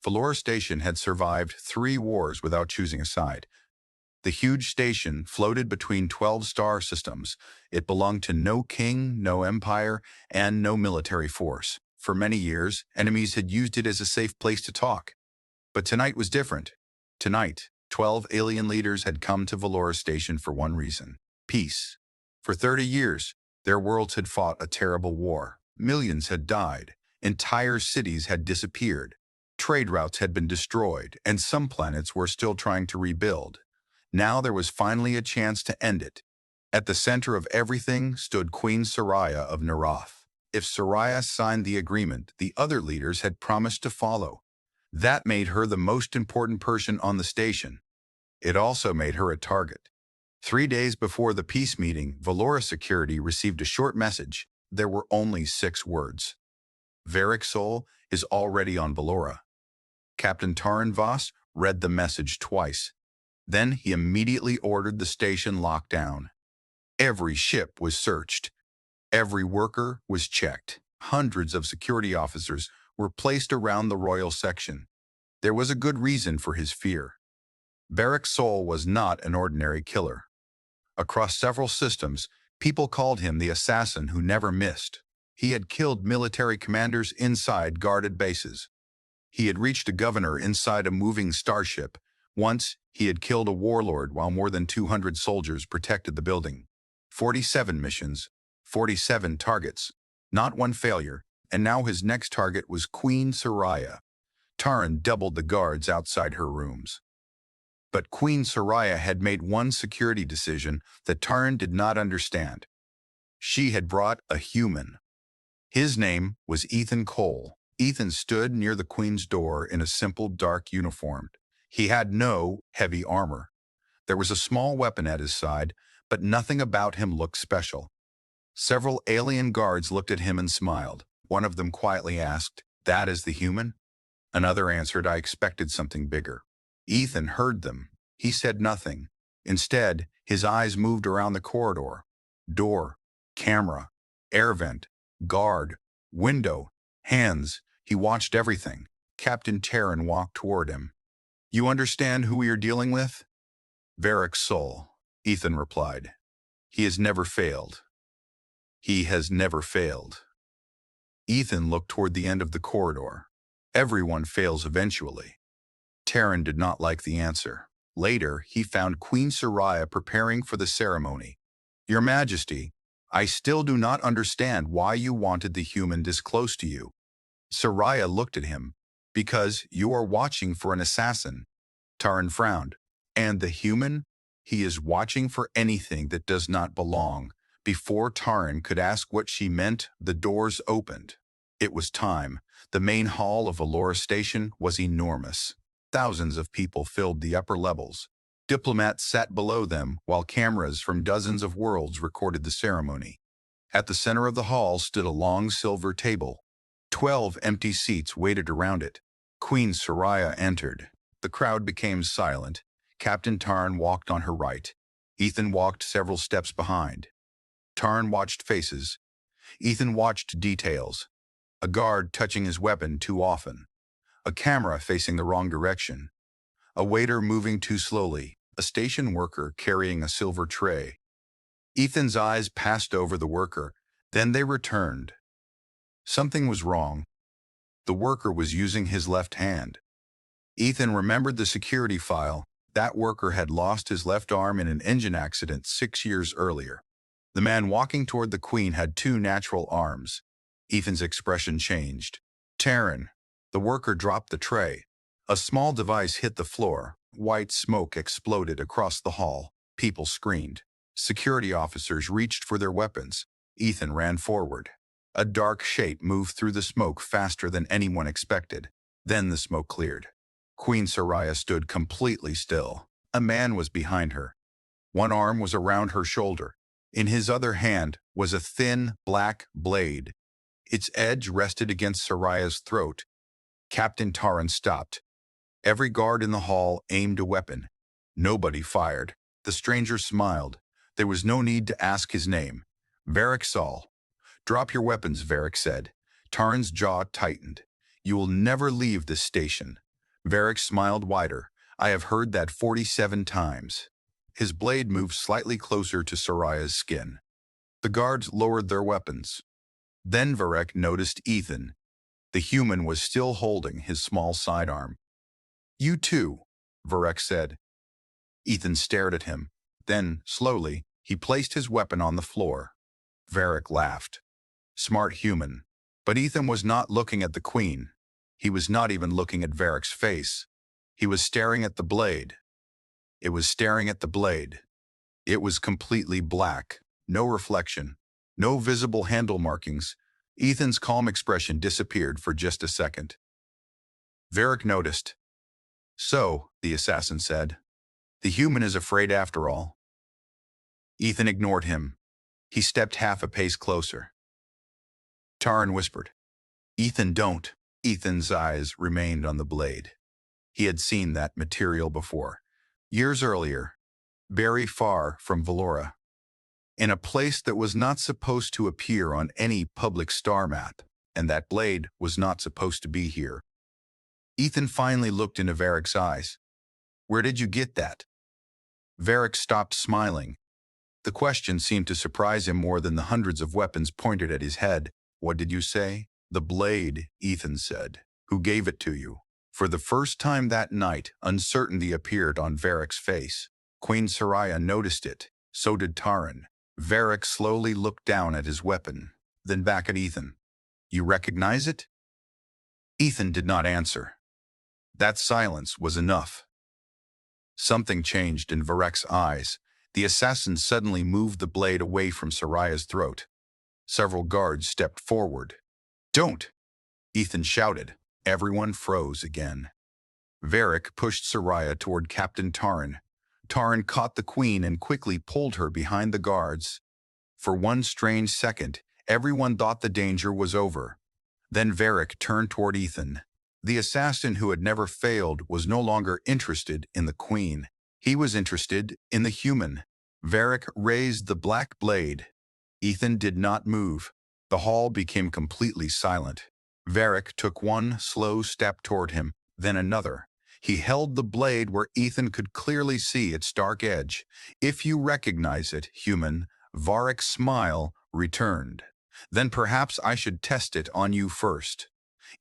Valora Station had survived 3 wars without choosing a side. The huge station floated between 12 star systems. It belonged to no king, no empire, and no military force. For many years, enemies had used it as a safe place to talk. But tonight was different. Tonight, 12 alien leaders had come to Valora Station for one reason: peace. For 30 years, their worlds had fought a terrible war. Millions had died. Entire cities had disappeared. Trade routes had been destroyed, and some planets were still trying to rebuild. Now there was finally a chance to end it. At the center of everything stood Queen Soraya of Narath. If Soraya signed the agreement, the other leaders had promised to follow. That made her the most important person on the station. It also made her a target. 3 days before the peace meeting, Valora Security received a short message. There were only 6 words. Varric Sol is already on Valora. Captain Taran Voss read the message twice. Then he immediately ordered the station locked down. Every ship was searched. Every worker was checked. Hundreds of security officers were placed around the royal section. There was a good reason for his fear. Varric Sol was not an ordinary killer. Across several systems, people called him the assassin who never missed. He had killed military commanders inside guarded bases. He had reached a governor inside a moving starship. Once, he had killed a warlord while more than 200 soldiers protected the building. 47 missions, 47 targets, not one failure, and now his next target was Queen Soraya. Taran doubled the guards outside her rooms. But Queen Soraya had made one security decision that Taran did not understand. She had brought a human. His name was Ethan Cole. Ethan stood near the Queen's door in a simple dark uniform. He had no heavy armor. There was a small weapon at his side, but nothing about him looked special. Several alien guards looked at him and smiled. One of them quietly asked, "That is the human?" Another answered, "I expected something bigger." Ethan heard them. He said nothing. Instead, his eyes moved around the corridor. Door, camera, air vent, guard, window, hands. He watched everything. Captain Taran walked toward him. "You understand who we are dealing with?" "Varric Sol," Ethan replied. "He has never failed. He has never failed." Ethan looked toward the end of the corridor. Everyone fails eventually. Taran did not like the answer. Later, he found Queen Soraya preparing for the ceremony. "Your Majesty, I still do not understand why you wanted the human this close to you." Soraya looked at him. "Because you are watching for an assassin." Taran frowned. "And the human? He is watching for anything that does not belong." Before Taran could ask what she meant, the doors opened. It was time. The main hall of Valora Station was enormous. Thousands of people filled the upper levels. Diplomats sat below them, while cameras from dozens of worlds recorded the ceremony. At the center of the hall stood a long silver table. 12 empty seats waited around it. Queen Soraya entered. The crowd became silent. Captain Taran walked on her right. Ethan walked several steps behind. Taran watched faces. Ethan watched details. A guard touching his weapon too often. A camera facing the wrong direction. A waiter moving too slowly. A station worker carrying a silver tray. Ethan's eyes passed over the worker. Then they returned. Something was wrong. The worker was using his left hand. Ethan remembered the security file. That worker had lost his left arm in an engine accident 6 years earlier. The man walking toward the Queen had 2 natural arms. Ethan's expression changed. "Taran." The worker dropped the tray. A small device hit the floor. White smoke exploded across the hall. People screamed. Security officers reached for their weapons. Ethan ran forward. A dark shape moved through the smoke faster than anyone expected. Then the smoke cleared. Queen Soraya stood completely still. A man was behind her. One arm was around her shoulder. In his other hand was a thin, black blade. Its edge rested against Soraya's throat. Captain Taran stopped. Every guard in the hall aimed a weapon. Nobody fired. The stranger smiled. There was no need to ask his name. "Varric Sol." "Drop your weapons," Varric said. Taran's jaw tightened. "You will never leave this station." Varric smiled wider. I have heard that 47 times. His blade moved slightly closer to Soraya's skin. The guards lowered their weapons. Then Varric noticed Ethan. The human was still holding his small sidearm. You too, Varric said. Ethan stared at him. Then, slowly, he placed his weapon on the floor. Varric laughed. Smart human. But Ethan was not looking at the queen. He was not even looking at Varric's face. He was staring at the blade. It was staring at the blade. It was completely black. No reflection. No visible handle markings. Ethan's calm expression disappeared for just a second. Varric noticed. So, the assassin said, the human is afraid after all. Ethan ignored him. He stepped half a pace closer. Taran whispered, Ethan, don't. Ethan's eyes remained on the blade. He had seen that material before. Years earlier, very far from Valora, in a place that was not supposed to appear on any public star map, and that blade was not supposed to be here. Ethan finally looked into Varric's eyes. Where did you get that? Varric stopped smiling. The question seemed to surprise him more than the hundreds of weapons pointed at his head. What did you say? The blade, Ethan said. Who gave it to you? For the first time that night, uncertainty appeared on Varric's face. Queen Soraya noticed it. So did Taran. Varric slowly looked down at his weapon, then back at Ethan. You recognize it? Ethan did not answer. That silence was enough. Something changed in Varric's eyes. The assassin suddenly moved the blade away from Soraya's throat. Several guards stepped forward. Don't! Ethan shouted. Everyone froze again. Varric pushed Soraya toward Captain Taran. Taran caught the queen and quickly pulled her behind the guards. For one strange second, everyone thought the danger was over. Then Varric turned toward Ethan. The assassin who had never failed was no longer interested in the queen. He was interested in the human. Varric raised the black blade. Ethan did not move. The hall became completely silent. Varric took one slow step toward him, then another. He held the blade where Ethan could clearly see its dark edge. If you recognize it, human, Varric's smile returned. Then perhaps I should test it on you first.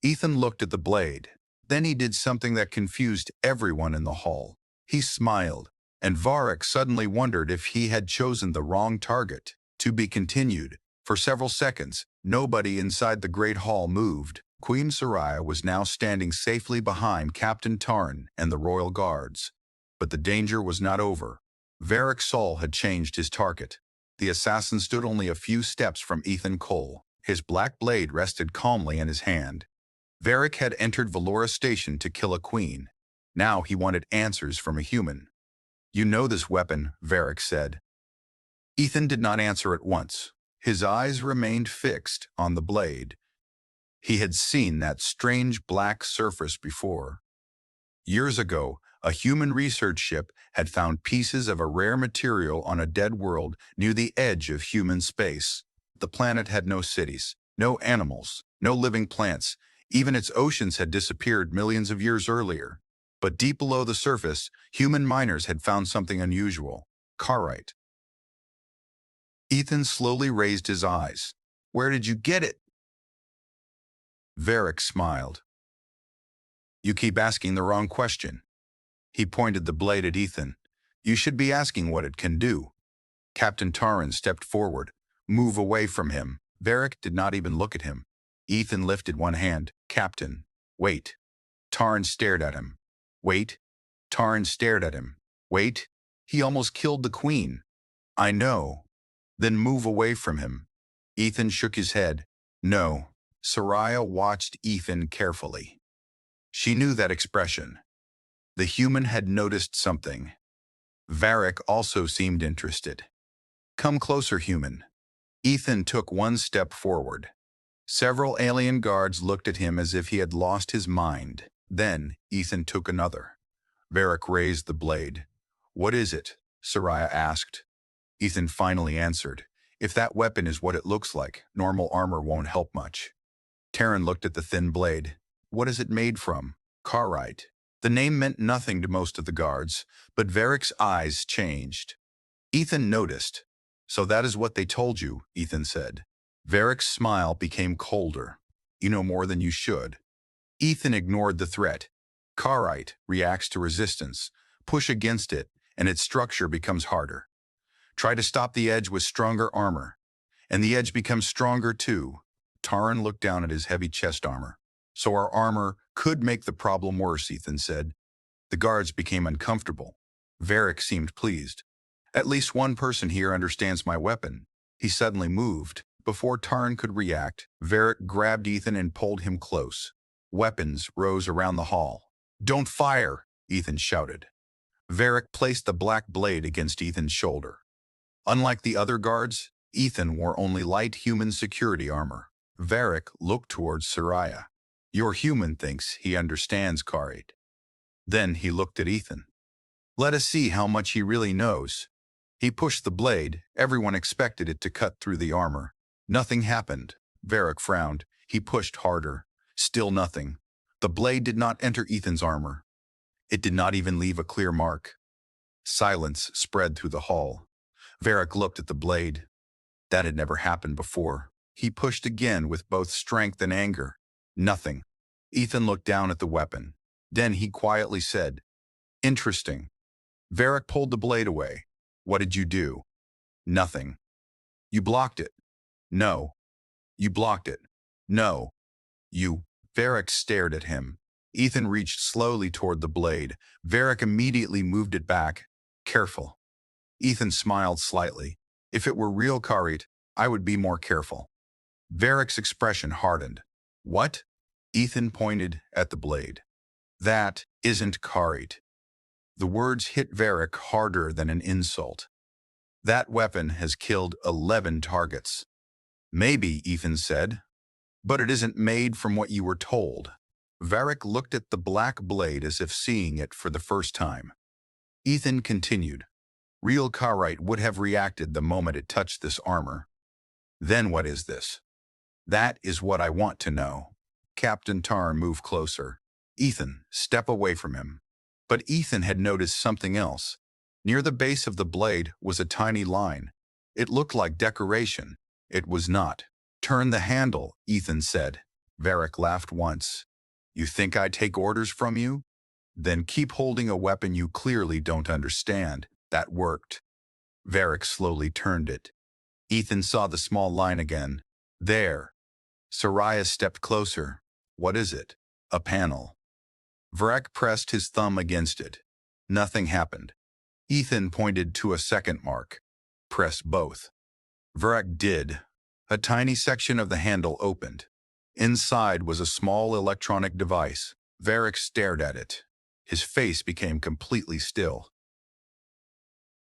Ethan looked at the blade. Then he did something that confused everyone in the hall. He smiled, and Varric suddenly wondered if he had chosen the wrong target. To be continued. For several seconds, nobody inside the great hall moved. Queen Soraya was now standing safely behind Captain Taran and the royal guards. But the danger was not over. Varric's soul had changed his target. The assassin stood only a few steps from Ethan Cole. His black blade rested calmly in his hand. Varric had entered Valora Station to kill a queen. Now he wanted answers from a human. You know this weapon, Varric said. Ethan did not answer at once. His eyes remained fixed on the blade. He had seen that strange black surface before. Years ago, a human research ship had found pieces of a rare material on a dead world near the edge of human space. The planet had no cities, no animals, no living plants. Even its oceans had disappeared millions of years earlier. But deep below the surface, human miners had found something unusual. Carite. Ethan slowly raised his eyes. Where did you get it? Varric smiled. You keep asking the wrong question. He pointed the blade at Ethan. You should be asking what it can do. Captain Taran stepped forward. Move away from him. Varric did not even look at him. Ethan lifted one hand. Captain, wait. Taran stared at him. Wait. Taran stared at him. Wait. He almost killed the queen. I know. Then move away from him. Ethan shook his head. No. Soraya watched Ethan carefully. She knew that expression. The human had noticed something. Varric also seemed interested. Come closer, human. Ethan took one step forward. Several alien guards looked at him as if he had lost his mind. Then Ethan took another. Varric raised the blade. What is it? Soraya asked. Ethan finally answered. If that weapon is what it looks like, normal armor won't help much. Taran looked at the thin blade. What is it made from? Carite. The name meant nothing to most of the guards, but Varric's eyes changed. Ethan noticed. "So that is what they told you," Ethan said. Varric's smile became colder. "You know more than you should." Ethan ignored the threat. Carite reacts to resistance. Push against it, and its structure becomes harder. Try to stop the edge with stronger armor, and the edge becomes stronger too. Taran looked down at his heavy chest armor. "So our armor could make the problem worse," Ethan said. The guards became uncomfortable. Varric seemed pleased. "At least one person here understands my weapon." He suddenly moved. Before Taran could react, Varric grabbed Ethan and pulled him close. Weapons rose around the hall. "Don't fire!" Ethan shouted. Varric placed the black blade against Ethan's shoulder. Unlike the other guards, Ethan wore only light human security armor. Varric looked towards Soraya. "Your human thinks he understands Carite." Then he looked at Ethan. "Let us see how much he really knows." He pushed the blade. Everyone expected it to cut through the armor. Nothing happened. Varric frowned. He pushed harder. Still nothing. The blade did not enter Ethan's armor. It did not even leave a clear mark. Silence spread through the hall. Varric looked at the blade. That had never happened before. He pushed again with both strength and anger. Nothing. Ethan looked down at the weapon. Then he quietly said, "Interesting." Varric pulled the blade away. "What did you do?" "Nothing." "You blocked it." "No." "You blocked it." "No." "You." Varric stared at him. Ethan reached slowly toward the blade. Varric immediately moved it back. "Careful." Ethan smiled slightly. "If it were real Carite, I would be more careful." Varric's expression hardened. "What?" Ethan pointed at the blade. "That isn't Carite." The words hit Varric harder than an insult. "That weapon has killed 11 targets." "Maybe," Ethan said, "but it isn't made from what you were told." Varric looked at the black blade as if seeing it for the first time. Ethan continued, "Real Carite would have reacted the moment it touched this armor." "Then what is this?" "That is what I want to know." Captain Tarn moved closer. "Ethan, step away from him." But Ethan had noticed something else. Near the base of the blade was a tiny line. It looked like decoration. It was not. "Turn the handle," Ethan said. Varric laughed once. "You think I take orders from you? Then keep holding a weapon you clearly don't understand." That worked. Varric slowly turned it. Ethan saw the small line again. "There." Soraya stepped closer. "What is it?" "A panel." Varric pressed his thumb against it. Nothing happened. Ethan pointed to a second mark. "Press both." Varric did. A tiny section of the handle opened. Inside was a small electronic device. Varric stared at it. His face became completely still.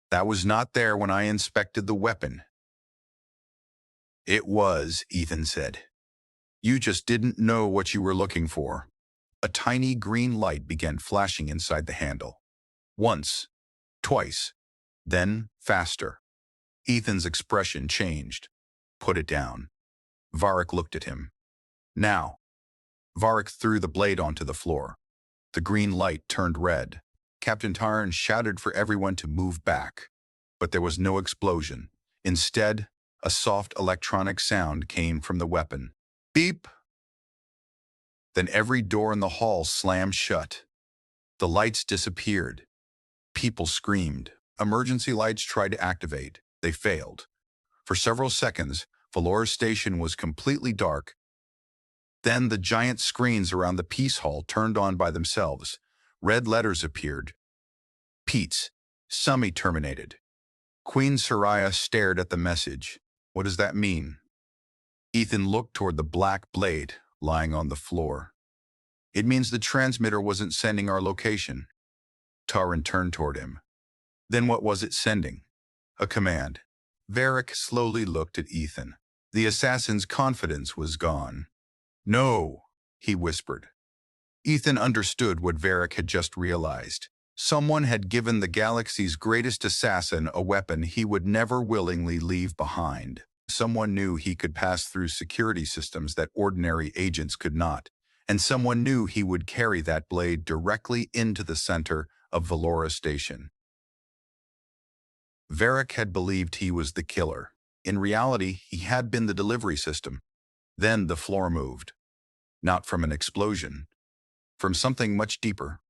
"That was not there when I inspected the weapon." "It was," Ethan said. "You just didn't know what you were looking for." A tiny green light began flashing inside the handle. Once, twice, then faster. Ethan's expression changed. "Put it down." Varric looked at him. "Now." Varric threw the blade onto the floor. The green light turned red. Captain Tarn shouted for everyone to move back. But there was no explosion. Instead, a soft electronic sound came from the weapon. Beep! Then every door in the hall slammed shut. The lights disappeared. People screamed. Emergency lights tried to activate. They failed. For several seconds, Valor's station was completely dark. Then the giant screens around the peace hall turned on by themselves. Red letters appeared. Pete's. Summit terminated. Queen Soraya stared at the message. What does that mean? Ethan looked toward the black blade lying on the floor. It means the transmitter wasn't sending our location. Taran turned toward him. Then what was it sending? A command. Varric slowly looked at Ethan. The assassin's confidence was gone. "No," he whispered. Ethan understood what Varric had just realized. Someone had given the galaxy's greatest assassin a weapon he would never willingly leave behind. Someone knew he could pass through security systems that ordinary agents could not. and someone knew he would carry that blade directly into the center of Valora Station. Varric had believed he was the killer. In reality, he had been the delivery system. Then the floor moved. Not from an explosion, from something much deeper.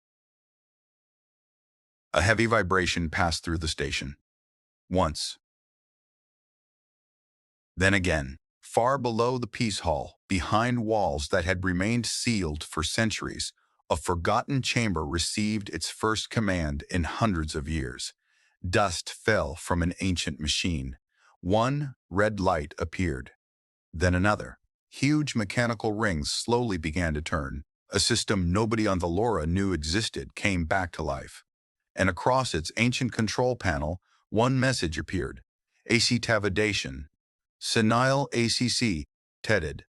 A heavy vibration passed through the station. Once. Then again, far below the peace hall, behind walls that had remained sealed for centuries, a forgotten chamber received its first command in hundreds of years. Dust fell from an ancient machine. One red light appeared. Then another. Huge mechanical rings slowly began to turn. A system nobody on Valora knew existed came back to life. And across its ancient control panel, one message appeared. AC Tavidation. Senile ACC, tedded.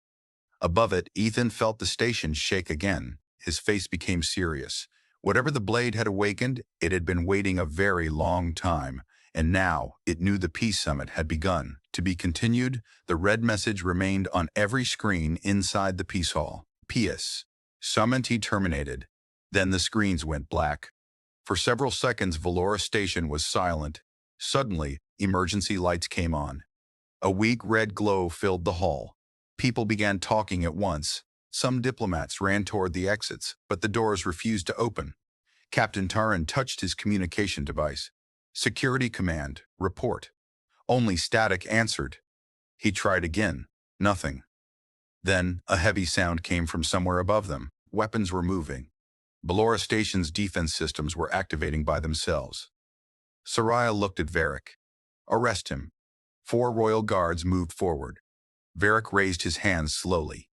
Above it, Ethan felt the station shake again. His face became serious. Whatever the blade had awakened, it had been waiting a very long time, and now it knew the peace summit had begun. To be continued, the red message remained on every screen inside the peace hall. P.S. Summit terminated. Then the screens went black. For several seconds, Valora Station was silent. Suddenly, emergency lights came on. A weak red glow filled the hall. People began talking at once. Some diplomats ran toward the exits, but the doors refused to open. Captain Taran touched his communication device. Security command, report. Only static answered. He tried again. Nothing. Then a heavy sound came from somewhere above them. Weapons were moving. Valora Station's defense systems were activating by themselves. Soraya looked at Varric. Arrest him. 4 royal guards moved forward. Varric raised his hands slowly.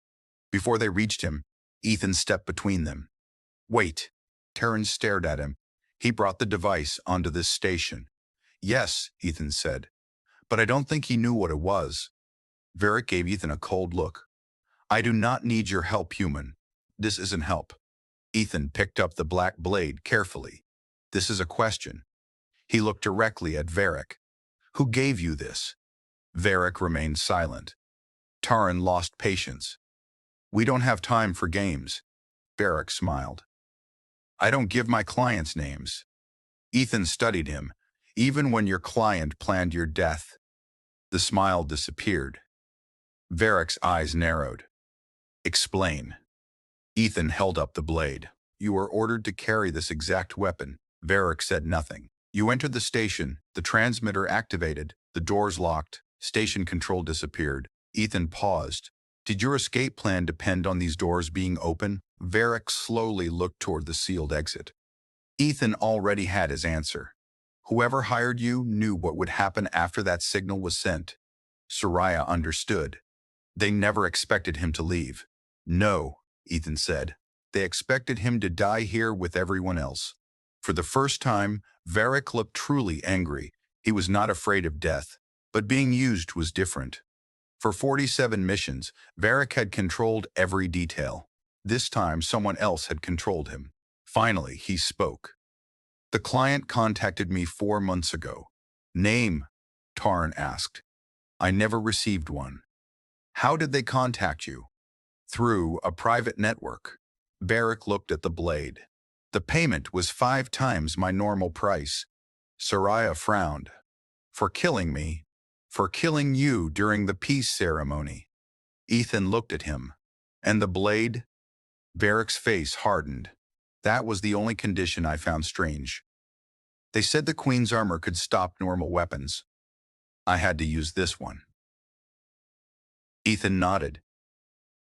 Before they reached him, Ethan stepped between them. Wait. Taran stared at him. He brought the device onto this station. Yes, Ethan said. But I don't think he knew what it was. Varric gave Ethan a cold look. I do not need your help, human. This isn't help. Ethan picked up the black blade carefully. This is a question. He looked directly at Varric. Who gave you this? Varric remained silent. Taran lost patience. We don't have time for games. Varric smiled. I don't give my clients names. Ethan studied him. Even when your client planned your death. The smile disappeared. Varric's eyes narrowed. Explain. Ethan held up the blade. You were ordered to carry this exact weapon. Varric said nothing. You entered the station, the transmitter activated, the doors locked, station control disappeared. Ethan paused. Did your escape plan depend on these doors being open? Varric slowly looked toward the sealed exit. Ethan already had his answer. Whoever hired you knew what would happen after that signal was sent. Soraya understood. They never expected him to leave. No, Ethan said. They expected him to die here with everyone else. For the first time, Varric looked truly angry. He was not afraid of death, but being used was different. For 47 missions, Varric had controlled every detail. This time, someone else had controlled him. Finally, he spoke. The client contacted me 4 months ago. Name? Taran asked. I never received one. How did they contact you? Through a private network. Varric looked at the blade. The payment was 5 times my normal price. Soraya frowned. For killing me. For killing you during the peace ceremony. Ethan looked at him. And the blade? Varric's face hardened. That was the only condition I found strange. They said the Queen's armor could stop normal weapons. I had to use this one. Ethan nodded.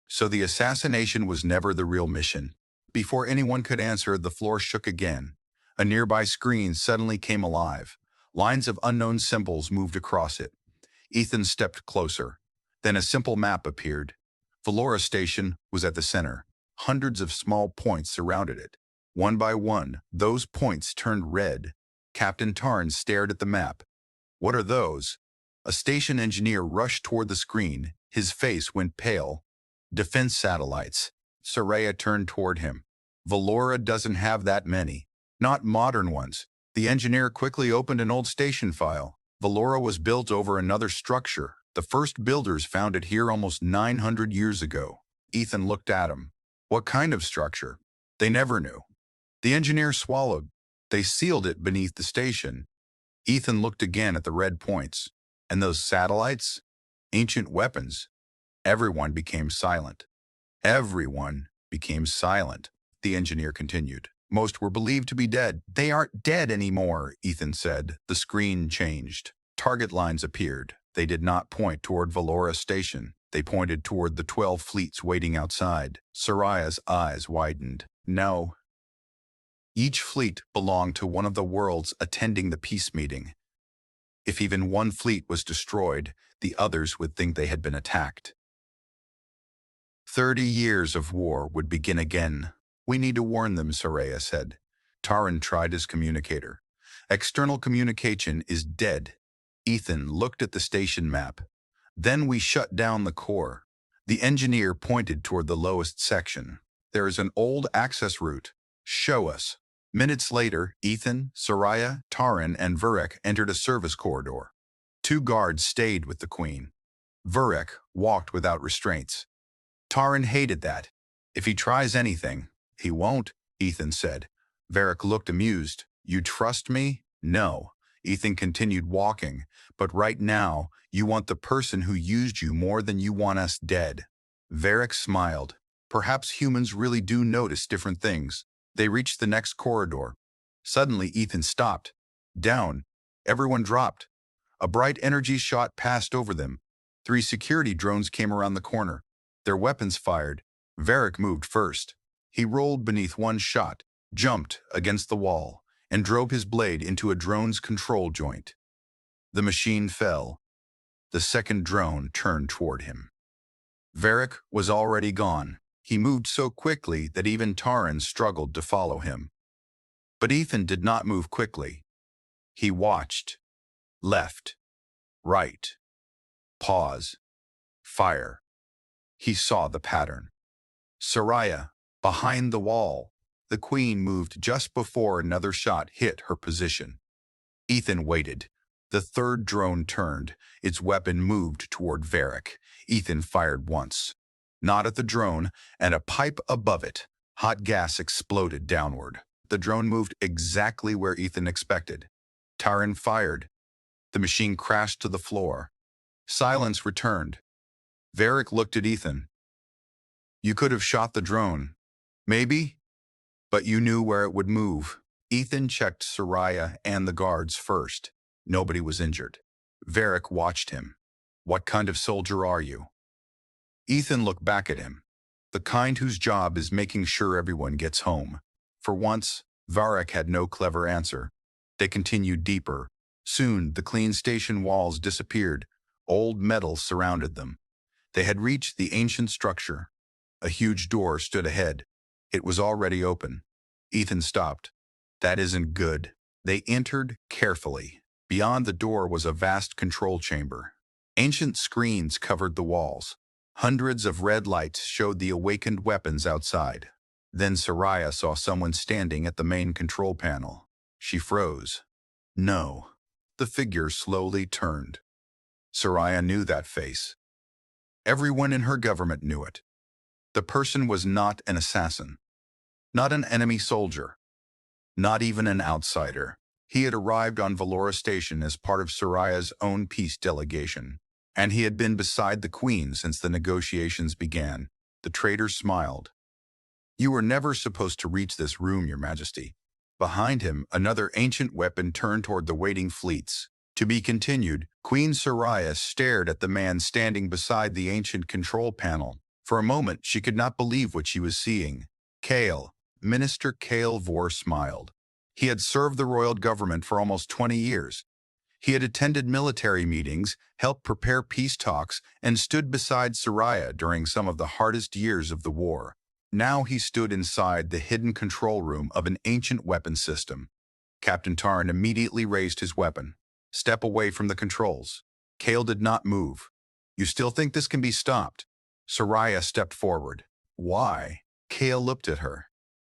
So the assassination was never the real mission. Before anyone could answer, the floor shook again. A nearby screen suddenly came alive. Lines of unknown symbols moved across it. Ethan stepped closer. Then a simple map appeared. Valora Station was at the center. Hundreds of small points surrounded it. One by one, those points turned red. Captain Taran stared at the map. What are those? A station engineer rushed toward the screen. His face went pale. Defense satellites. Soraya turned toward him. Valora doesn't have that many. Not modern ones. The engineer quickly opened an old station file. Valora was built over another structure. The first builders found it here almost 900 years ago. Ethan looked at him. What kind of structure? They never knew. The engineer swallowed. They sealed it beneath the station. Ethan looked again at the red points. And those satellites? Ancient weapons. Everyone became silent. Everyone became silent, the engineer continued. Most were believed to be dead. They aren't dead anymore, Ethan said. The screen changed. Target lines appeared. They did not point toward Valora Station. They pointed toward the 12 fleets waiting outside. Soraya's eyes widened. No. Each fleet belonged to one of the worlds attending the peace meeting. If even one fleet was destroyed, the others would think they had been attacked. 30 years of war would begin again. We need to warn them, Soraya said. Taran tried his communicator. External communication is dead. Ethan looked at the station map. Then we shut down the core. The engineer pointed toward the lowest section. There is an old access route. Show us. Minutes later, Ethan, Soraya, Taran, and Vurek entered a service corridor. 2 guards stayed with the Queen. Vurek walked without restraints. Taran hated that. If he tries anything, he won't, Ethan said. Varric looked amused. You trust me? No. Ethan continued walking. But right now, you want the person who used you more than you want us dead. Varric smiled. Perhaps humans really do notice different things. They reached the next corridor. Suddenly, Ethan stopped. Down. Everyone dropped. A bright energy shot passed over them. 3 security drones came around the corner. Their weapons fired. Varric moved first. He rolled beneath one shot, jumped against the wall, and drove his blade into a drone's control joint. The machine fell. The second drone turned toward him. Varric was already gone. He moved so quickly that even Taran struggled to follow him. But Ethan did not move quickly. He watched. Left. Right. Pause. Fire. He saw the pattern. Soraya, behind the wall. The Queen moved just before another shot hit her position. Ethan waited. The third drone turned. Its weapon moved toward Varric. Ethan fired once. Not at the drone, and a pipe above it. Hot gas exploded downward. The drone moved exactly where Ethan expected. Taran fired. The machine crashed to the floor. Silence returned. Varric looked at Ethan. You could have shot the drone. Maybe, but you knew where it would move. Ethan checked Soraya and the guards first. Nobody was injured. Varric watched him. What kind of soldier are you? Ethan looked back at him. The kind whose job is making sure everyone gets home. For once, Varric had no clever answer. They continued deeper. Soon, the clean station walls disappeared. Old metal surrounded them. They had reached the ancient structure. A huge door stood ahead. It was already open. Ethan stopped. That isn't good. They entered carefully. Beyond the door was a vast control chamber. Ancient screens covered the walls. Hundreds of red lights showed the awakened weapons outside. Then Soraya saw someone standing at the main control panel. She froze. No. The figure slowly turned. Soraya knew that face. Everyone in her government knew it. The person was not an assassin, not an enemy soldier, not even an outsider. He had arrived on Valora Station as part of Soraya's own peace delegation, and he had been beside the Queen since the negotiations began. The traitor smiled. You were never supposed to reach this room, Your Majesty. Behind him, another ancient weapon turned toward the waiting fleets. To be continued, Queen Soraya stared at the man standing beside the ancient control panel. For a moment, she could not believe what she was seeing. Kale, Minister Kale Vor smiled. He had served the royal government for almost 20 years. He had attended military meetings, helped prepare peace talks, and stood beside Soraya during some of the hardest years of the war. Now he stood inside the hidden control room of an ancient weapon system. Captain Taran immediately raised his weapon. Step away from the controls. Kale did not move. You still think this can be stopped? Soraya stepped forward. Why? Kale looked at her.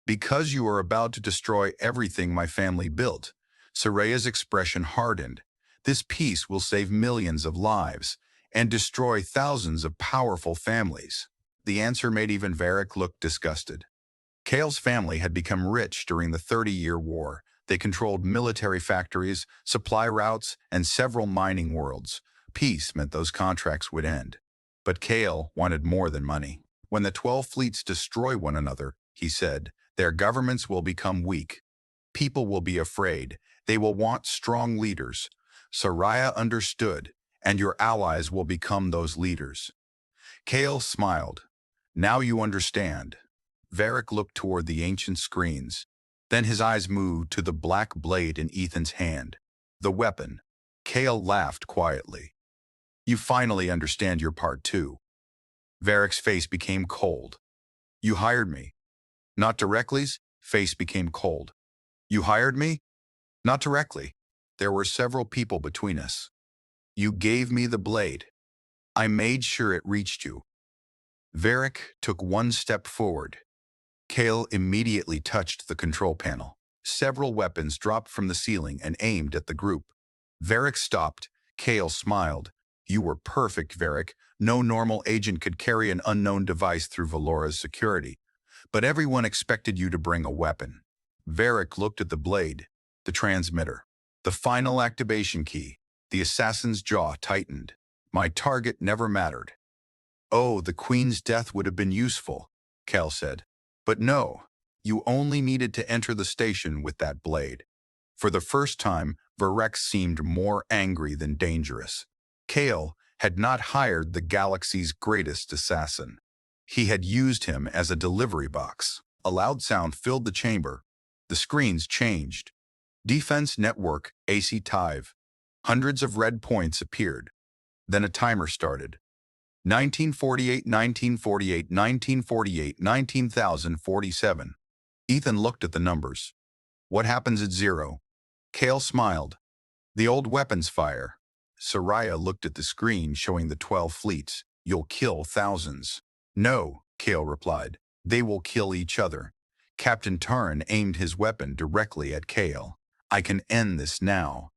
Because you are about to destroy everything my family built. Soraya's expression hardened. This peace will save millions of lives and destroy thousands of powerful families. The answer made even Varric look disgusted. Kale's family had become rich during the 30-year war. They controlled military factories, supply routes, and several mining worlds. Peace meant those contracts would end. But Kale wanted more than money. When the 12 fleets destroy one another, he said, their governments will become weak. People will be afraid. They will want strong leaders. Soraya understood, and your allies will become those leaders. Kale smiled. Now you understand. Varric looked toward the ancient screens. Then his eyes moved to the black blade in Ethan's hand. The weapon. Kale laughed quietly. You finally understand your part too. Varric's face became cold. You hired me. Not directly's face became cold. You hired me? Not directly. There were several people between us. You gave me the blade. I made sure it reached you. Varric took one step forward. Kale immediately touched the control panel. Several weapons dropped from the ceiling and aimed at the group. Varric stopped. Kale smiled. You were perfect, Varric. No normal agent could carry an unknown device through Valora's security. But everyone expected you to bring a weapon. Varric looked at the blade, the transmitter, the final activation key. The assassin's jaw tightened. My target never mattered. Oh, the Queen's death would have been useful, Kale said. But no, you only needed to enter the station with that blade. For the first time, Varric seemed more angry than dangerous. Kale had not hired the galaxy's greatest assassin. He had used him as a delivery box. A loud sound filled the chamber. The screens changed. Defense Network, AC Tive. Hundreds of red points appeared. Then a timer started. 1948, 1948, 1948, 19,047. Ethan looked at the numbers. What happens at 0? Kale smiled. The old weapons fire. Soraya looked at the screen showing the 12 fleets. You'll kill thousands. No, Kale replied. They will kill each other. Captain Tarn aimed his weapon directly at Kale. I can end this now.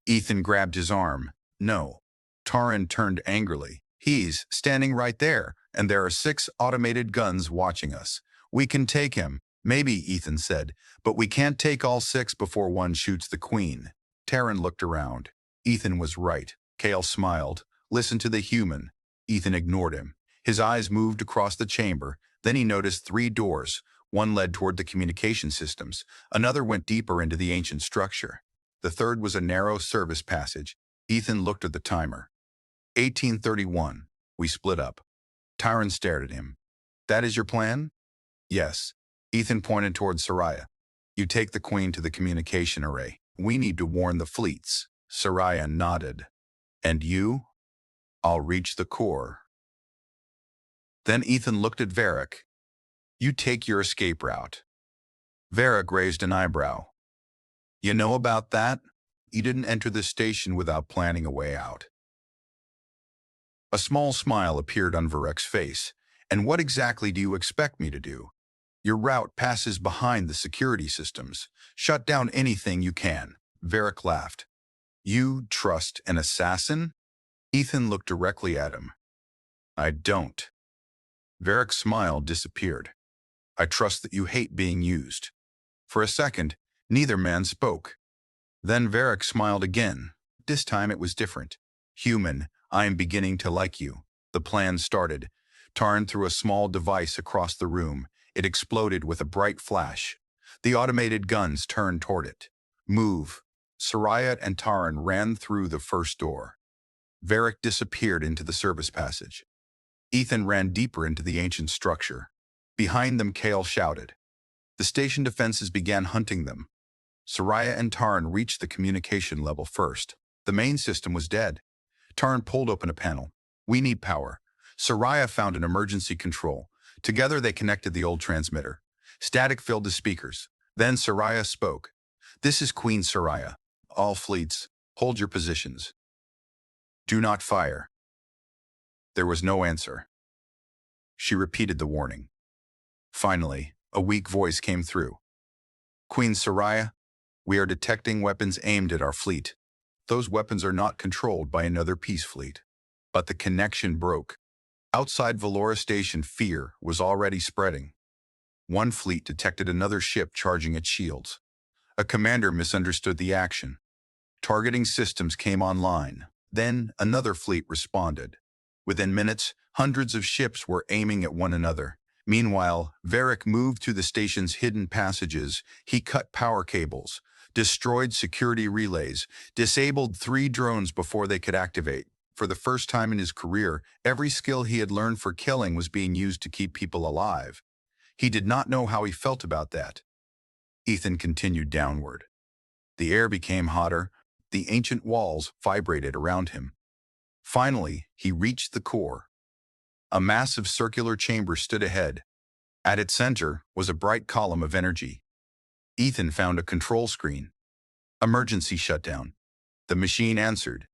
Ethan grabbed his arm. No. Tarn turned angrily. He's standing right there, and there are 6 automated guns watching us. We can take him, maybe, Ethan said, but we can't take all 6 before one shoots the Queen. Taryn looked around. Ethan was right. Kale smiled. Listen to the human. Ethan ignored him. His eyes moved across the chamber. Then he noticed 3 doors. One led toward the communication systems. Another went deeper into the ancient structure. The third was a narrow service passage. Ethan looked at the timer. 1831. We split up. Tyron stared at him. That is your plan? Yes. Ethan pointed toward Soraya. You take the Queen to the communication array. We need to warn the fleets. Soraya nodded. And you? I'll reach the core. Then Ethan looked at Varric. You take your escape route. Varric raised an eyebrow. You know about that? You didn't enter the station without planning a way out. A small smile appeared on Varric's face. And what exactly do you expect me to do? Your route passes behind the security systems. Shut down anything you can. Varric laughed. You trust an assassin? Ethan looked directly at him. I don't. Varric's smile disappeared. I trust that you hate being used. For a second, neither man spoke. Then Varric smiled again. This time it was different. Human, I am beginning to like you. The plan started. Tarn threw a small device across the room. It exploded with a bright flash. The automated guns turned toward it. Move. Soraya and Tarn ran through the first door. Varric disappeared into the service passage. Ethan ran deeper into the ancient structure. Behind them, Kale shouted. The station defenses began hunting them. Soraya and Tarn reached the communication level first. The main system was dead. Tarn pulled open a panel. We need power. Soraya found an emergency control. Together they connected the old transmitter. Static filled the speakers. Then Soraya spoke. This is Queen Soraya. All fleets, hold your positions. Do not fire. There was no answer. She repeated the warning. Finally, a weak voice came through. Queen Soraya, we are detecting weapons aimed at our fleet. Those weapons are not controlled by another peace fleet. But the connection broke. Outside Valora Station, fear was already spreading. One fleet detected another ship charging its shields. A commander misunderstood the action. Targeting systems came online. Then another fleet responded. Within minutes, hundreds of ships were aiming at one another. Meanwhile, Varric moved to the station's hidden passages. He cut power cables, destroyed security relays, disabled 3 drones before they could activate. For the first time in his career, every skill he had learned for killing was being used to keep people alive. He did not know how he felt about that. Ethan continued downward. The air became hotter. The ancient walls vibrated around him. Finally, he reached the core. A massive circular chamber stood ahead. At its center was a bright column of energy. Ethan found a control screen. Emergency shutdown. The machine answered.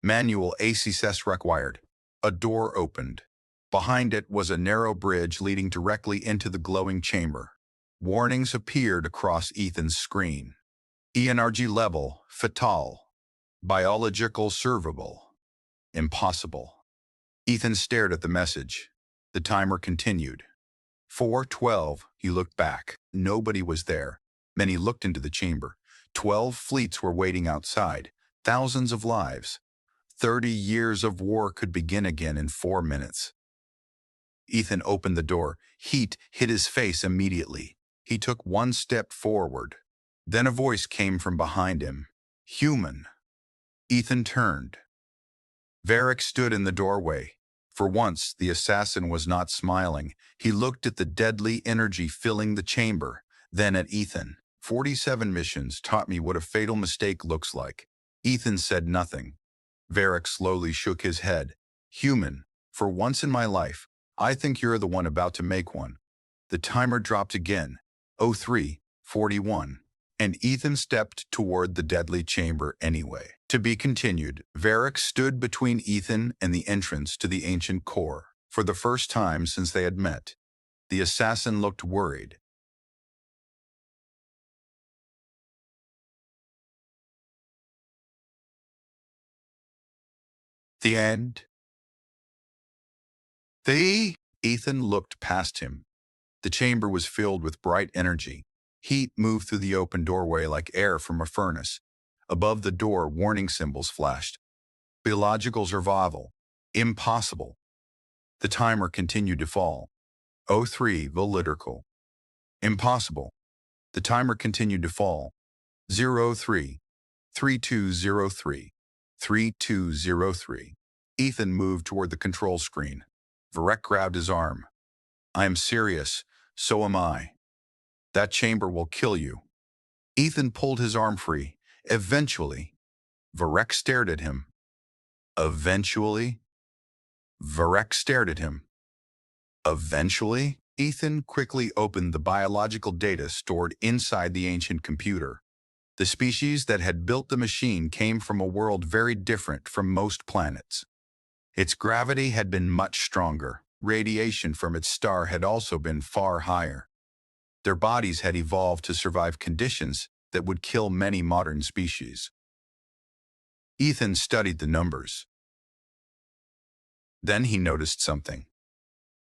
Manual access required. A door opened. Behind it was a narrow bridge leading directly into the glowing chamber. Warnings appeared across Ethan's screen. Energy level, fatal. Biological servable. Impossible. Ethan stared at the message. The timer continued. 4:12, he looked back. Nobody was there. Then he looked into the chamber. 12 fleets were waiting outside. Thousands of lives. 30 years of war could begin again in 4 minutes. Ethan opened the door. Heat hit his face immediately. He took one step forward. Then a voice came from behind him. Human. Ethan turned. Varric stood in the doorway. For once, the assassin was not smiling. He looked at the deadly energy filling the chamber, then at Ethan. 47 missions taught me what a fatal mistake looks like. Ethan said nothing. Varric slowly shook his head. Human, for once in my life, I think you're the one about to make one. The timer dropped again. 03:41. And Ethan stepped toward the deadly chamber anyway. To be continued, Varric stood between Ethan and the entrance to the ancient core. For the first time since they had met, the assassin looked worried. The end? Ethan looked past him. The chamber was filled with bright energy. Heat moved through the open doorway like air from a furnace. Above the door, warning symbols flashed. Biological survival. Impossible. The timer continued to fall. 03 Volitical. Impossible. The timer continued to fall. 03. 3203. 3203. Ethan moved toward the control screen. Varek grabbed his arm. I am serious. So am I. That chamber will kill you. Ethan pulled his arm free. Eventually. Varek stared at him. Eventually. Varek stared at him. Eventually, Ethan quickly opened the biological data stored inside the ancient computer. The species that had built the machine came from a world very different from most planets. Its gravity had been much stronger. Radiation from its star had also been far higher. Their bodies had evolved to survive conditions that would kill many modern species. Ethan studied the numbers. Then he noticed something.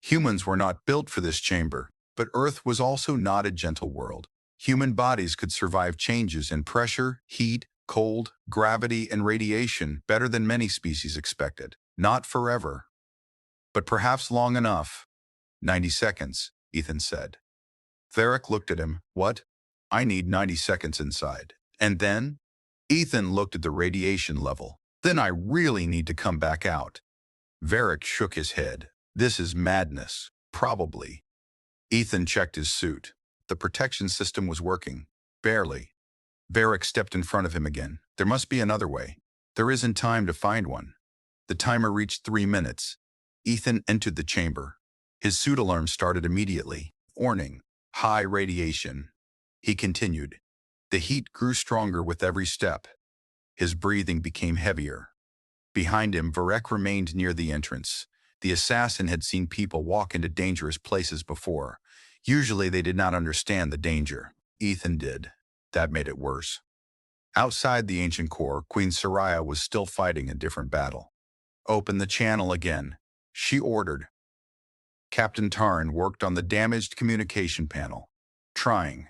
Humans were not built for this chamber, but Earth was also not a gentle world. Human bodies could survive changes in pressure, heat, cold, gravity, and radiation better than many species expected. Not forever, but perhaps long enough. 90 seconds, Ethan said. Varric looked at him. What? I need 90 seconds inside. And then? Ethan looked at the radiation level. Then I really need to come back out. Varric shook his head. This is madness. Probably. Ethan checked his suit. The protection system was working. Barely. Varric stepped in front of him again. There must be another way. There isn't time to find one. The timer reached 3 minutes. Ethan entered the chamber. His suit alarm started immediately. Warning. High radiation. He continued. The heat grew stronger with every step. His breathing became heavier. Behind him, Varric remained near the entrance. The assassin had seen people walk into dangerous places before. Usually they did not understand the danger. Ethan did. That made it worse. Outside the ancient core, Queen Soraya was still fighting a different battle. Open the channel again, she ordered. Captain Tarn worked on the damaged communication panel. Trying.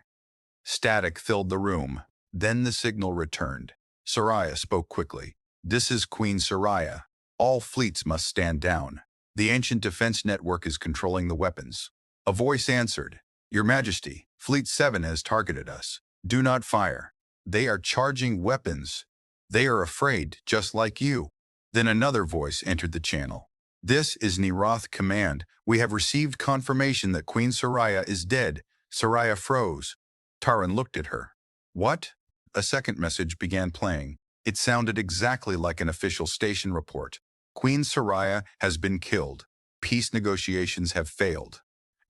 Static filled the room. Then the signal returned. Soraya spoke quickly. "This is Queen Soraya. All fleets must stand down. The ancient defense network is controlling the weapons." A voice answered. "Your Majesty, Fleet 7 has targeted us. Do not fire. They are charging weapons. They are afraid, just like you." Then another voice entered the channel. "This is Neroth Command. We have received confirmation that Queen Soraya is dead." Soraya froze. Taran looked at her. "What?" A second message began playing. It sounded exactly like an official station report. "Queen Soraya has been killed. Peace negotiations have failed.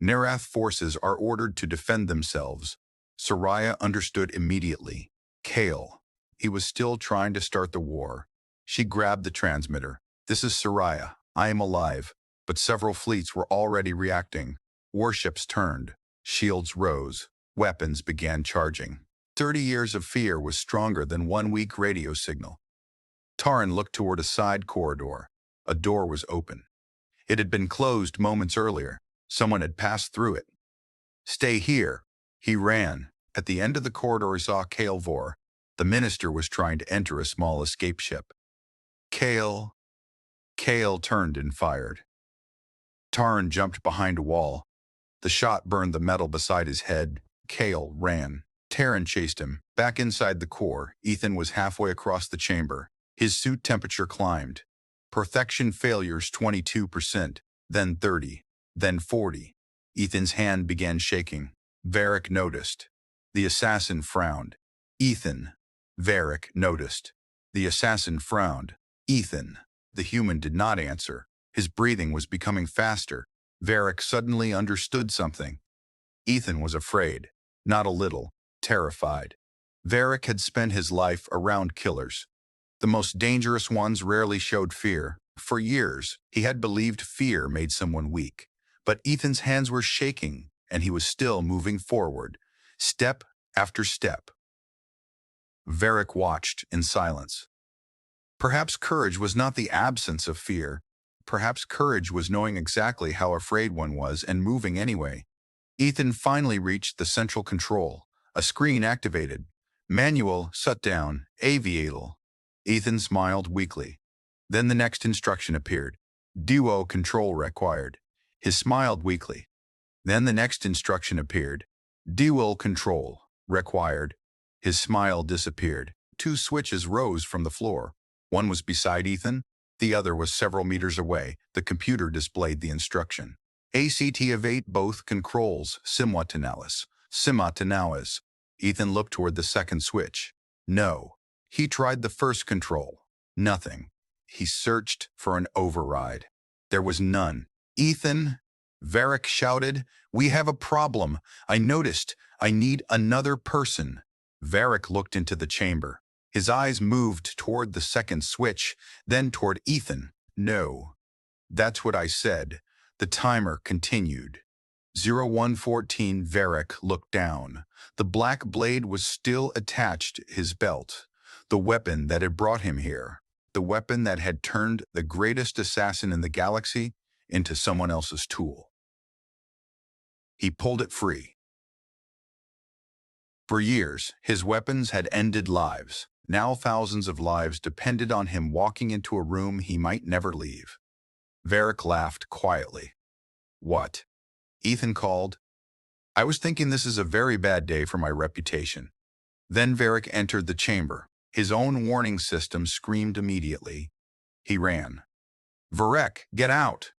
Nerath forces are ordered to defend themselves." Soraya understood immediately. Kale. He was still trying to start the war. She grabbed the transmitter. "This is Soraya. I am alive." But several fleets were already reacting. Warships turned. Shields rose. Weapons began charging. 30 years of fear was stronger than one weak radio signal. Taran looked toward a side corridor. A door was open. It had been closed moments earlier. Someone had passed through it. "Stay here." He ran. At the end of the corridor he saw Kale Vor. The minister was trying to enter a small escape ship. Kale. Kale turned and fired. Taran jumped behind a wall. The shot burned the metal beside his head. Kale ran. Taran chased him. Back inside the core, Ethan was halfway across the chamber. His suit temperature climbed. Perfection failures 22%, then 30, then 40. Ethan's hand began shaking. Varric noticed. The assassin frowned. "Ethan." Varric noticed. The assassin frowned. "Ethan." The human did not answer. His breathing was becoming faster. Varric suddenly understood something. Ethan was afraid. Not a little. Terrified. Varric had spent his life around killers. The most dangerous ones rarely showed fear. For years, he had believed fear made someone weak. But Ethan's hands were shaking, and he was still moving forward, step after step. Varric watched in silence. Perhaps courage was not the absence of fear. Perhaps courage was knowing exactly how afraid one was and moving anyway. Ethan finally reached the central control. A screen activated. "Manual, shut down, aviatal." Ethan smiled weakly. Then the next instruction appeared. "Duo control required." He smiled weakly. Then the next instruction appeared. "Dual control required." His smile disappeared. Two switches rose from the floor. One was beside Ethan. The other was several meters away. The computer displayed the instruction. "ACT evade both controls, simultaneous. Simultaneous." Ethan looked toward the second switch. No. He tried the first control. Nothing. He searched for an override. There was none. "Ethan," Varric shouted, "we have a problem. I noticed. I need another person." Varric looked into the chamber. His eyes moved toward the second switch, then toward Ethan. "No." "That's what I said." The timer continued. 0114. Varric looked down. The black blade was still attached to his belt. The weapon that had brought him here. The weapon that had turned the greatest assassin in the galaxy into someone else's tool. He pulled it free. For years, his weapons had ended lives. Now thousands of lives depended on him walking into a room he might never leave. Varric laughed quietly. "What?" Ethan called. "I was thinking this is a very bad day for my reputation." Then Varric entered the chamber. His own warning system screamed immediately. He ran. "Varric, get out!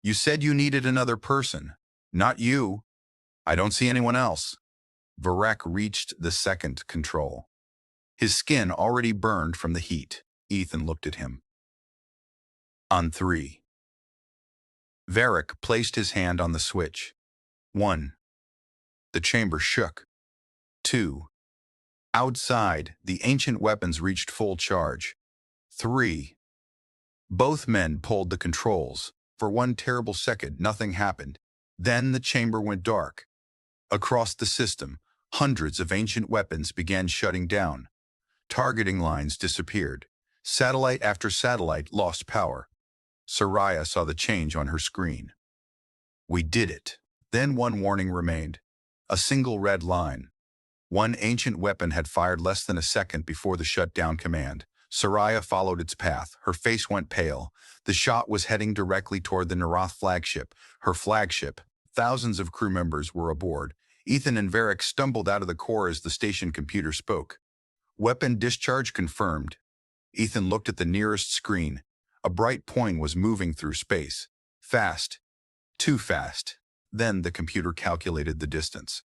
You said you needed another person. Not you. I don't see anyone else." Varric reached the second control. His skin already burned from the heat. Ethan looked at him. "On 3. Varric placed his hand on the switch. 1. The chamber shook. 2. Outside, the ancient weapons reached full charge. 3. Both men pulled the controls. For one terrible second, nothing happened. Then the chamber went dark. Across the system, hundreds of ancient weapons began shutting down. Targeting lines disappeared. Satellite after satellite lost power. Soraya saw the change on her screen. We did it. Then one warning remained. A single red line. One ancient weapon had fired less than a second before the shutdown command. Soraya followed its path. Her face went pale. The shot was heading directly toward the Narath flagship. Her flagship. Thousands of crew members were aboard. Ethan and Varric stumbled out of the core as the station computer spoke. Weapon discharge confirmed. Ethan looked at the nearest screen. A bright point was moving through space. Fast. Too fast. Then the computer calculated the distance.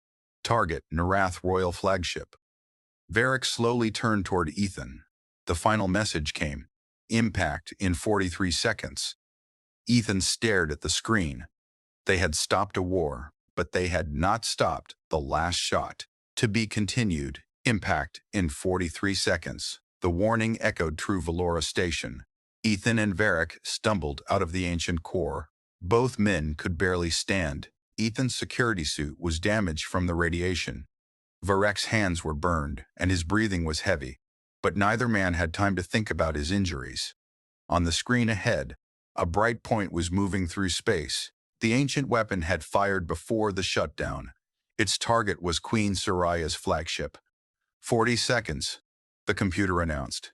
Target, Narath Royal Flagship. Varric slowly turned toward Ethan. The final message came. Impact in 43 seconds. Ethan stared at the screen. They had stopped a war, but they had not stopped the last shot. To be continued. Impact in 43 seconds. The warning echoed through Valora Station. Ethan and Varric stumbled out of the ancient core. Both men could barely stand. Ethan's security suit was damaged from the radiation. Varric's hands were burned, and his breathing was heavy. But neither man had time to think about his injuries. On the screen ahead, a bright point was moving through space. The ancient weapon had fired before the shutdown. Its target was Queen Soraya's flagship. 40 seconds, the computer announced.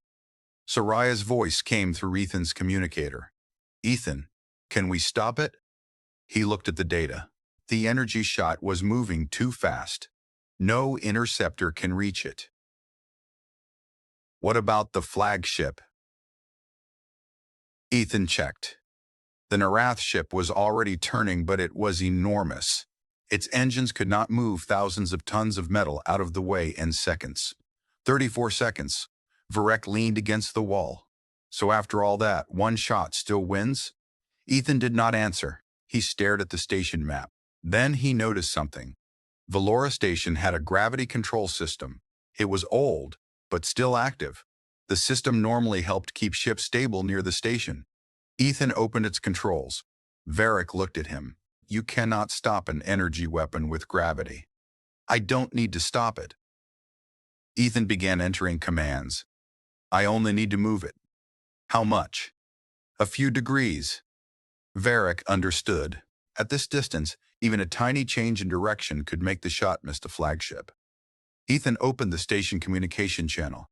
Soraya's voice came through Ethan's communicator. Ethan, can we stop it? He looked at the data. The energy shot was moving too fast. No interceptor can reach it. What about the flagship? Ethan checked. The Narath ship was already turning, but it was enormous. Its engines could not move thousands of tons of metal out of the way in seconds. 34 seconds. Varric leaned against the wall. So after all that, one shot still wins? Ethan did not answer. He stared at the station map. Then he noticed something. Valora Station had a gravity control system. It was old, but still active. The system normally helped keep ships stable near the station. Ethan opened its controls. Varric looked at him. You cannot stop an energy weapon with gravity. I don't need to stop it. Ethan began entering commands. I only need to move it. How much? A few degrees. Varric understood. At this distance, even a tiny change in direction could make the shot miss the flagship. Ethan opened the station communication channel.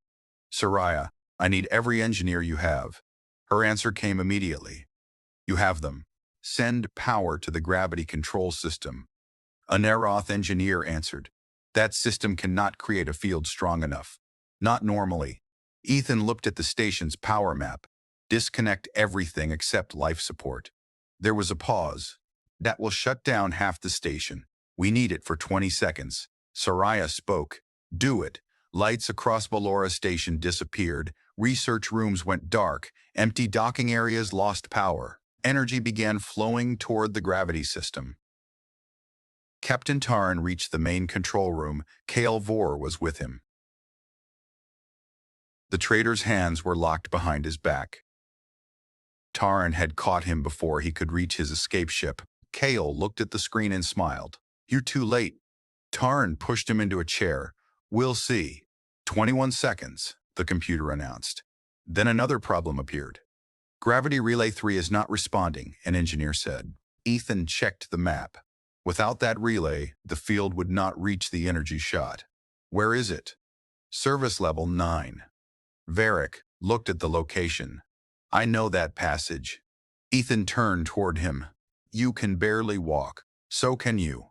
Soraya, I need every engineer you have. Her answer came immediately. You have them. Send power to the gravity control system. A Narath engineer answered. That system cannot create a field strong enough. Not normally. Ethan looked at the station's power map. Disconnect everything except life support. There was a pause. That will shut down half the station. We need it for 20 seconds. Soraya spoke. Do it. Lights across Valora Station disappeared. Research rooms went dark. Empty docking areas lost power. Energy began flowing toward the gravity system. Captain Tarn reached the main control room. Kale Vor was with him. The trader's hands were locked behind his back. Tarn had caught him before he could reach his escape ship. Kale looked at the screen and smiled. You're too late. Tarn pushed him into a chair. We'll see. 21 seconds, the computer announced. Then another problem appeared. Gravity Relay 3 is not responding, an engineer said. Ethan checked the map. Without that relay, the field would not reach the energy shot. Where is it? Service level 9. Varric looked at the location. I know that passage. Ethan turned toward him. You can barely walk. So can you.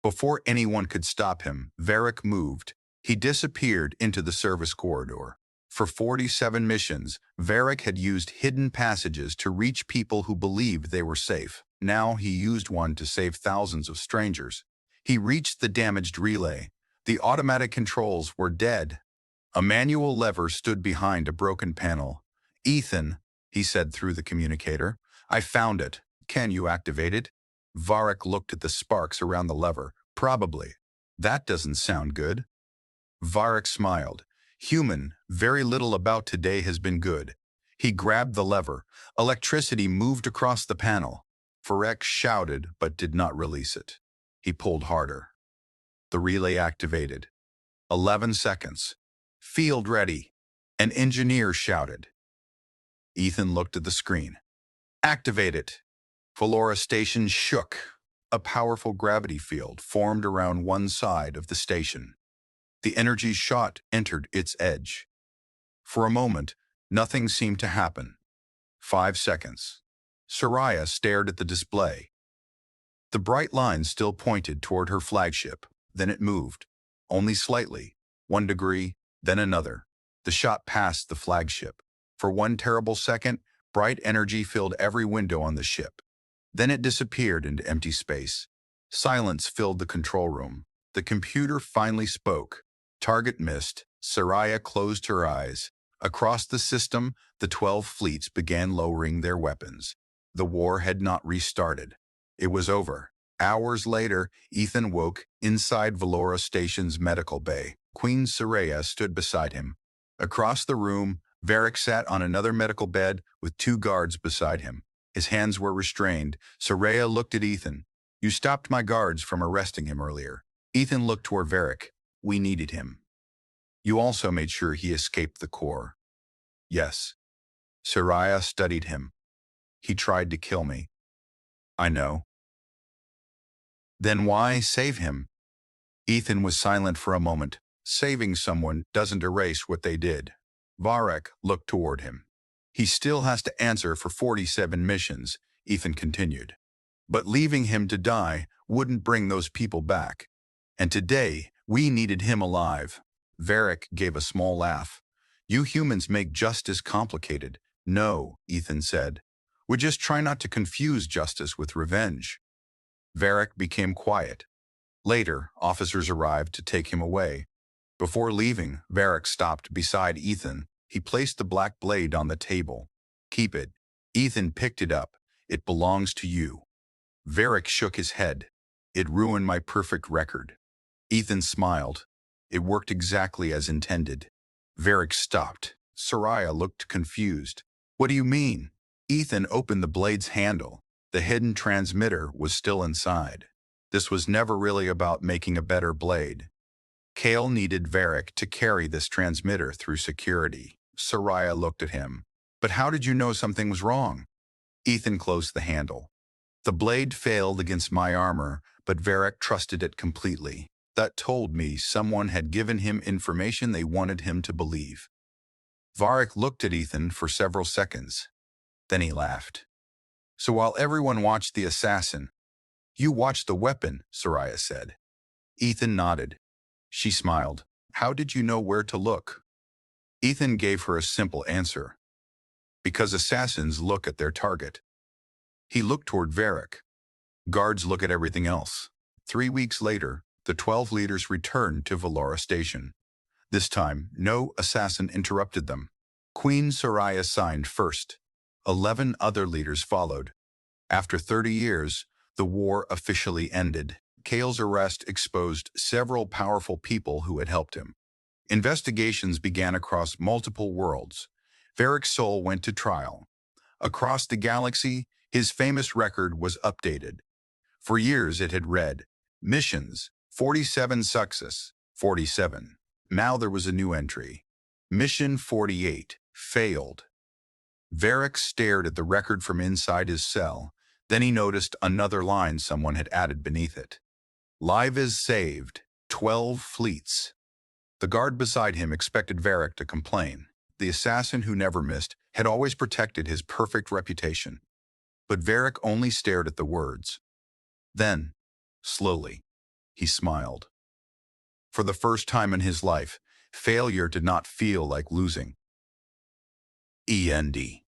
Before anyone could stop him, Varric moved. He disappeared into the service corridor. For 47 missions, Varric had used hidden passages to reach people who believed they were safe. Now he used one to save thousands of strangers. He reached the damaged relay. The automatic controls were dead. A manual lever stood behind a broken panel. Ethan, he said through the communicator, I found it. Can you activate it? Varric looked at the sparks around the lever. Probably. That doesn't sound good. Varric smiled. Human, very little about today has been good. He grabbed the lever. Electricity moved across the panel. Varric shouted but did not release it. He pulled harder. The relay activated. 11 seconds. Field ready. An engineer shouted. Ethan looked at the screen. Activate it. Valora Station shook. A powerful gravity field formed around one side of the station. The energy shot entered its edge. For a moment, nothing seemed to happen. 5 seconds. Soraya stared at the display. The bright line still pointed toward her flagship. Then it moved. Only slightly. 1 degree, then another. The shot passed the flagship. For one terrible second, bright energy filled every window on the ship. Then it disappeared into empty space. Silence filled the control room. The computer finally spoke. Target missed. Soraya closed her eyes. Across the system, the 12 fleets began lowering their weapons. The war had not restarted. It was over. Hours later, Ethan woke inside Valora Station's medical bay. Queen Soraya stood beside him. Across the room, Varric sat on another medical bed with 2 guards beside him. His hands were restrained. Soraya looked at Ethan. "You stopped my guards from arresting him earlier." Ethan looked toward Varric. "We needed him." "You also made sure he escaped the core." "Yes." Soraya studied him. "He tried to kill me." "I know." "Then why save him?" Ethan was silent for a moment. Saving someone doesn't erase what they did. Varric looked toward him. "He still has to answer for 47 missions," Ethan continued. "But leaving him to die wouldn't bring those people back. And today, we needed him alive." Varric gave a small laugh. "You humans make justice complicated." "No," Ethan said. "We just try not to confuse justice with revenge." Varric became quiet. Later, officers arrived to take him away. Before leaving, Varric stopped beside Ethan. He placed the black blade on the table. "Keep it." Ethan picked it up. "It belongs to you." Varric shook his head. "It ruined my perfect record." Ethan smiled. "It worked exactly as intended." Varric stopped. Soraya looked confused. "What do you mean?" Ethan opened the blade's handle. The hidden transmitter was still inside. This was never really about making a better blade. Kale needed Varric to carry this transmitter through security. Soraya looked at him. "But how did you know something was wrong?" Ethan closed the handle. "The blade failed against my armor, but Varric trusted it completely. That told me someone had given him information they wanted him to believe." Varric looked at Ethan for several seconds. Then he laughed. "So while everyone watched the assassin, you watched the weapon," Soraya said. Ethan nodded. She smiled. "How did you know where to look?" Ethan gave her a simple answer. "Because assassins look at their target." He looked toward Varric. "Guards look at everything else." 3 weeks later, the 12 leaders returned to Valora Station. This time, no assassin interrupted them. Queen Soraya signed first. 11 other leaders followed. After 30 years, the war officially ended. Kale's arrest exposed several powerful people who had helped him. Investigations began across multiple worlds. Varric's soul went to trial. Across the galaxy, his famous record was updated. For years it had read, "Missions, 47 success, 47. Now there was a new entry. Mission 48, failed. Varric stared at the record from inside his cell. Then he noticed another line someone had added beneath it. Live is saved, 12 fleets. The guard beside him expected Varric to complain. The assassin who never missed had always protected his perfect reputation. But Varric only stared at the words. Then, slowly, he smiled. For the first time in his life, failure did not feel like losing. END